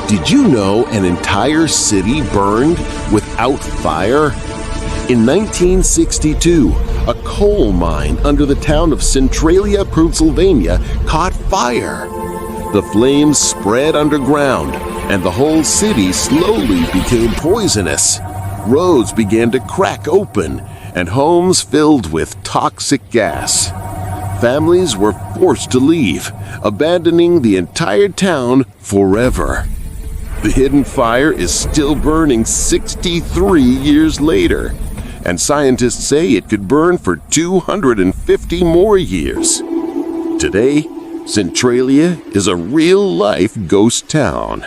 Did you know an entire city burned without fire? In 1962, a coal mine under the town of Centralia, Pennsylvania, caught fire. The flames spread underground, and the whole city slowly became poisonous. Roads began to crack open, and homes filled with toxic gas. Families were forced to leave, abandoning the entire town forever. The hidden fire is still burning 63 years later, and scientists say it could burn for 250 more years. Today, Centralia is a real-life ghost town.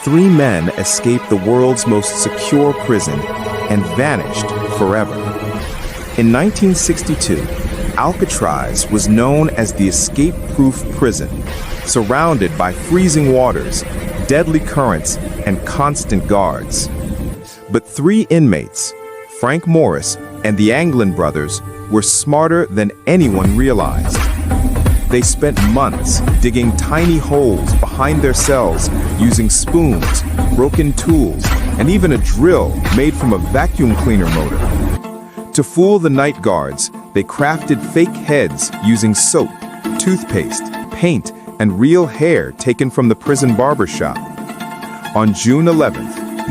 3 men escaped the world's most secure prison and vanished forever. In 1962, Alcatraz was known as the escape-proof prison, surrounded by freezing waters, deadly currents, and constant guards. But 3 inmates, Frank Morris and the Anglin brothers, were smarter than anyone realized. They spent months digging tiny holes behind their cells using spoons, broken tools, and even a drill made from a vacuum cleaner motor. To fool the night guards, they crafted fake heads using soap, toothpaste, paint, and real hair taken from the prison barber shop. On June 11,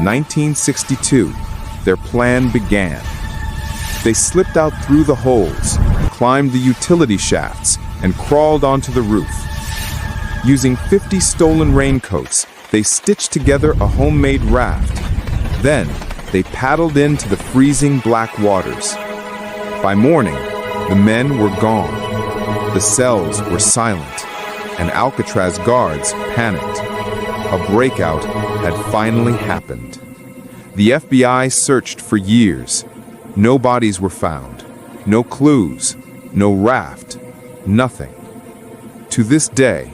1962, their plan began. They slipped out through the holes, climbed the utility shafts, and crawled onto the roof. Using 50 stolen raincoats, they stitched together a homemade raft. Then, they paddled into the freezing black waters. By morning, the men were gone. The cells were silent, and Alcatraz guards panicked. A breakout had finally happened. The FBI searched for years. No bodies were found. No clues. No raft. Nothing. To this day,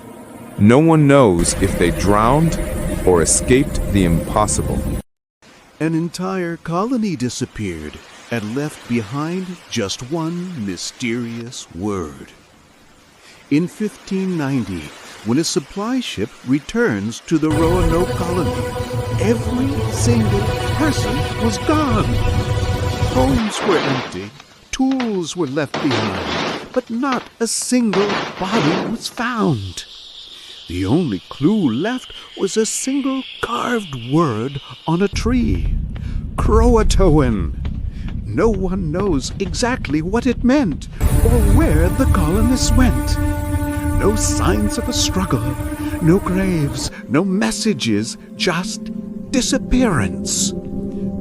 no one knows if they drowned or escaped the impossible. An entire colony disappeared and left behind just one mysterious word. In 1590, when a supply ship returns to the Roanoke colony, every single person was gone. Homes were empty, tools were left behind, but not a single body was found. The only clue left was a single carved word on a tree: Croatoan. No one knows exactly what it meant or where the colonists went. No signs of a struggle, no graves, no messages, just disappearance.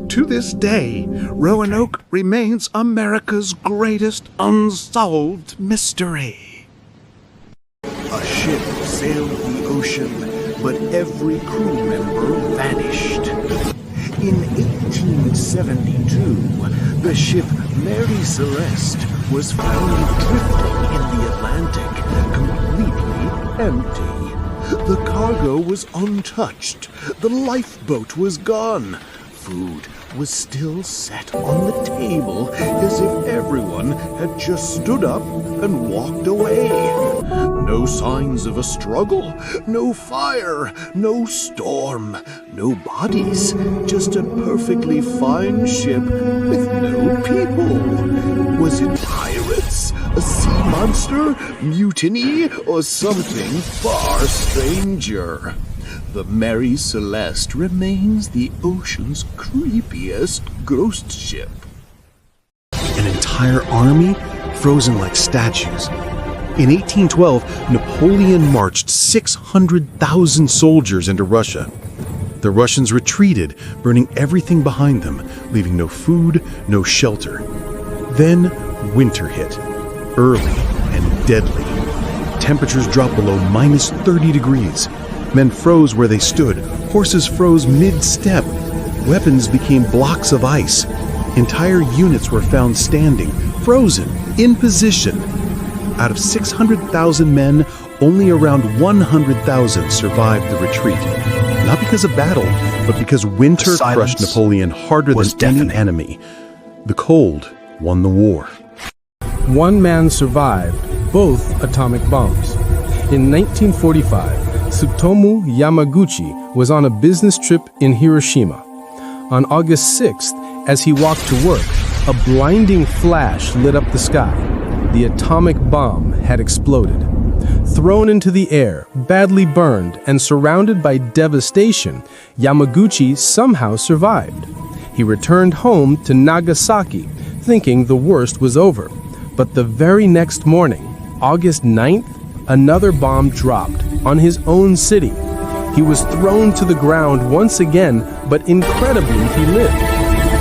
To this day, Roanoke remains America's greatest unsolved mystery. A ship sailed the ocean, but every crew member vanished. In 1872, the ship Mary Celeste was found drifting in the Atlantic, completely empty. The cargo was untouched. The lifeboat was gone. Food was still set on the table as if everyone had just stood up and walked away. No signs of a struggle, no fire, no storm, no bodies, just a perfectly fine ship with no people. Was it pirates, a sea monster, mutiny, or something far stranger? The Mary Celeste remains the ocean's creepiest ghost ship. An entire army frozen like statues. In 1812, Napoleon marched 600,000 soldiers into Russia. The Russians retreated, burning everything behind them, leaving no food, no shelter. Then winter hit, early and deadly. Temperatures dropped below minus 30 degrees. Men froze where they stood. Horses froze mid-step. Weapons became blocks of ice. Entire units were found standing, frozen, in position. Out of 600,000 men, only around 100,000 survived the retreat. Not because of battle, but because winter crushed Napoleon harder than any enemy. The cold won the war. One man survived both atomic bombs. In 1945, Tsutomu Yamaguchi was on a business trip in Hiroshima. On August 6th, as he walked to work, a blinding flash lit up the sky. The atomic bomb had exploded. Thrown into the air, badly burned, and surrounded by devastation, Yamaguchi somehow survived. He returned home to Nagasaki, thinking the worst was over. But the very next morning, August 9th, another bomb dropped on his own city. He was thrown to the ground once again, but incredibly he lived.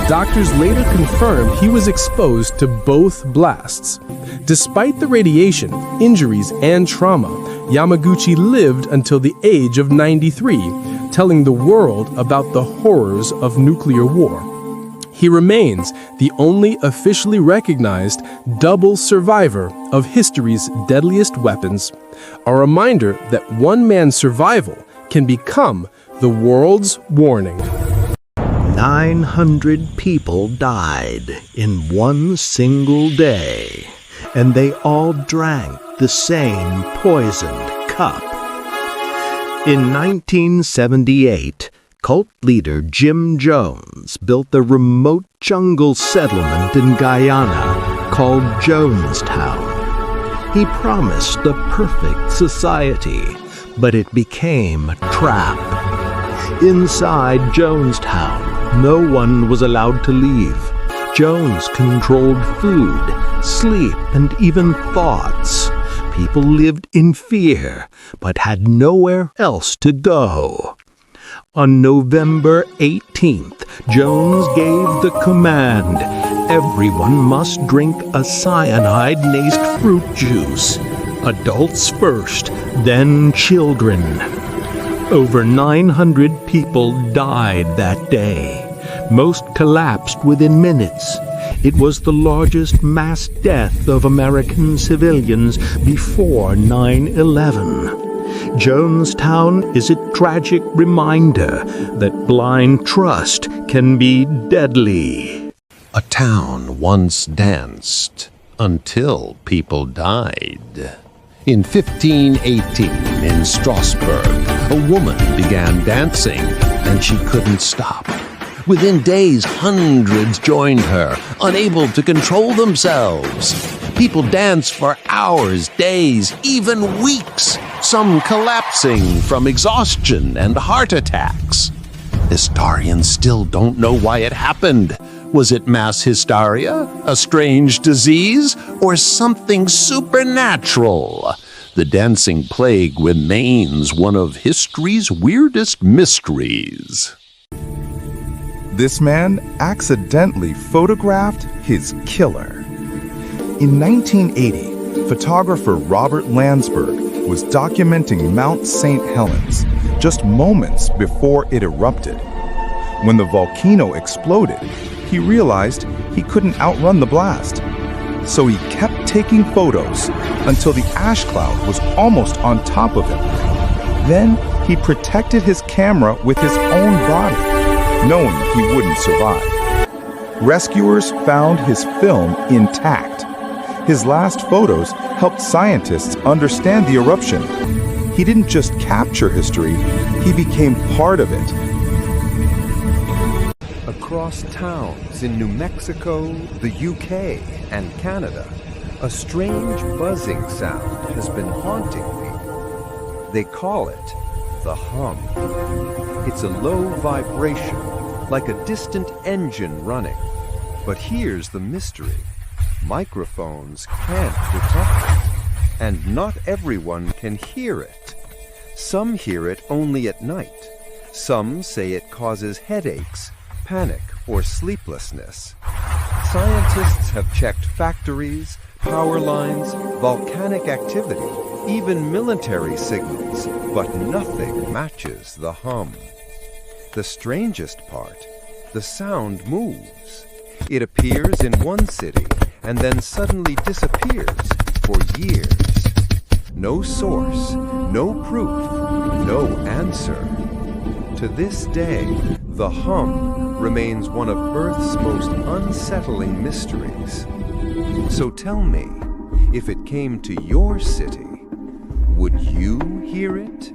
Doctors later confirmed he was exposed to both blasts. Despite the radiation, injuries, and trauma, Yamaguchi lived until the age of 93, telling the world about the horrors of nuclear war. He remains the only officially recognized double survivor of history's deadliest weapons, a reminder that one man's survival can become the world's warning. 900 people died in one single day, and they all drank the same poisoned cup. In 1978, cult leader Jim Jones built the remote jungle settlement in Guyana called Jonestown. He promised the perfect society, but it became a trap. Inside Jonestown, no one was allowed to leave. Jones controlled food, sleep, and even thoughts. People lived in fear, but had nowhere else to go. On November 18th, Jones gave the command, everyone must drink a cyanide-laced fruit juice. Adults first, then children. Over 900 people died that day. Most collapsed within minutes. It was the largest mass death of American civilians before 9/11. Jonestown is a tragic reminder that blind trust can be deadly. A town once danced until people died. In 1518, in Strasbourg, a woman began dancing, and she couldn't stop. Within days, hundreds joined her, unable to control themselves. People danced for hours, days, even weeks, some collapsing from exhaustion and heart attacks. Historians still don't know why it happened. Was it mass hysteria, a strange disease, or something supernatural? The dancing plague remains one of history's weirdest mysteries. This man accidentally photographed his killer. In 1980, photographer Robert Landsberg was documenting Mount St. Helens just moments before it erupted. When the volcano exploded, he realized he couldn't outrun the blast. So he kept taking photos until the ash cloud was almost on top of him. Then he protected his camera with his own body, knowing he wouldn't survive. Rescuers found his film intact. His last photos helped scientists understand the eruption. He didn't just capture history, he became part of it. Across towns in New Mexico, the UK, and Canada, a strange buzzing sound has been haunting people. They call it the hum. It's a low vibration, like a distant engine running. But here's the mystery. Microphones can't detect it, and not everyone can hear it. Some hear it only at night. Some say it causes headaches, panic, or sleeplessness. Scientists have checked factories, power lines, volcanic activity, even military signals, but nothing matches the hum. The strangest part, the sound moves. It appears in one city and then suddenly disappears for years. No source, no proof, no answer. To this day, the hum remains one of Earth's most unsettling mysteries. So tell me, if it came to your city, would you hear it?